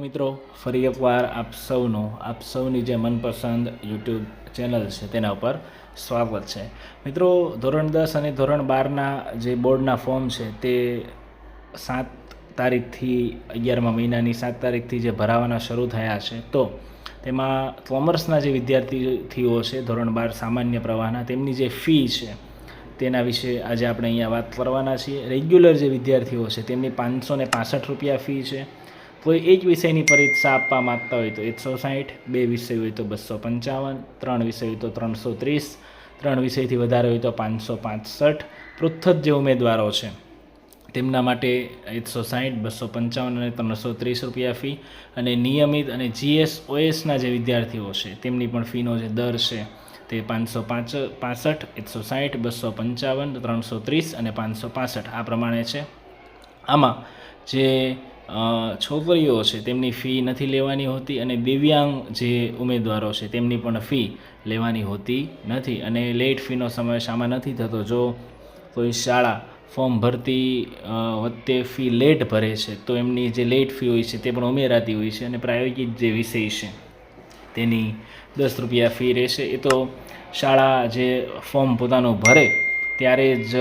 મિત્રો, ફરી એકવાર આપ સૌની જે મનપસંદ યુટ્યુબ ચેનલ છે તેના ઉપર સ્વાગત છે. મિત્રો, ધોરણ 10 અને ધોરણ 12ના જે બોર્ડના ફોર્મ છે તે 7 તારીખથી 11મા મહિનાની 7 તારીખથી જે ભરાવાના શરૂ થયા છે. તો તેમાં કોમર્સના જે વિદ્યાર્થીઓ છે ધોરણ 12 સામાન્ય પ્રવાહના, તેમની જે ફી છે તેના વિશે આજે આપણે અહીંયા વાત કરવાના છીએ. રેગ્યુલર જે વિદ્યાર્થીઓ છે તેમની 565 રૂપિયા ફી છે. કોઈ એક વિષયની પરીક્ષા આપવા માગતા હોય તો 160, 2 વિષય હોય તો 255, 3 વિષય હોય તો 330, 3 વિષયથી વધારે હોય તો 565. પૃથક જે ઉમેદવારો છે તેમના માટે 160, 255 અને 330 રૂપિયા ફી. અને નિયમિત અને GS-OSના જે વિદ્યાર્થીઓ છે તેમની પણ ફીનો જે દર છે તે 565, 160, 255, 330 અને 565 આ પ્રમાણે છે. આમાં જે છોકરીઓ છે તેમની ફી નથી લેવાની હોતી અને દિવ્યાંગ જે ઉમેદવારો છે તેમની પણ ફી લેવાની હોતી નથી. અને લેટ ફીનો સમાવેશ આમાં નથી થતો. જો કોઈ શાળા ફોર્મ ભરતી વખતે ફી લેટ ભરે છે તો એમની જે લેટ ફી હોય છે તે પણ ઉમેરાતી હોય છે. અને પ્રાયોગિક જે વિષય છે તેની 10 રૂપિયા ફી રહેશે. એ તો શાળા જે ફોર્મ પોતાનું ભરે ત્યારે જ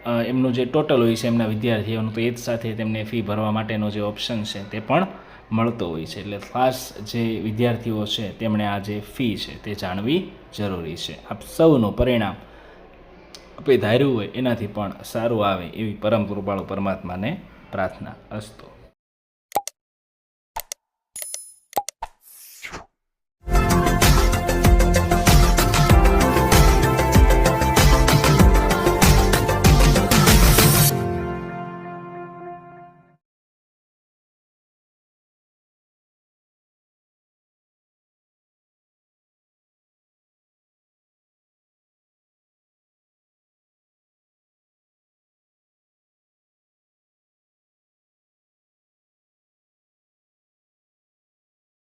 એમનું જે ટોટલ હોય છે એમના વિદ્યાર્થીઓનું, તો એ જ સાથે તેમને ફી ભરવા માટેનો જે ઓપ્શન છે તે પણ મળતો હોય છે. એટલે ખાસ જે વિદ્યાર્થીઓ છે તેમણે આ જે ફી છે તે જાણવી જરૂરી છે. આપ સૌનું પરિણામ આપણે ધાર્યું હોય એનાથી પણ સારું આવે એવી પરમ કૃપાળુ પરમાત્માને પ્રાર્થના. અસ્તુ.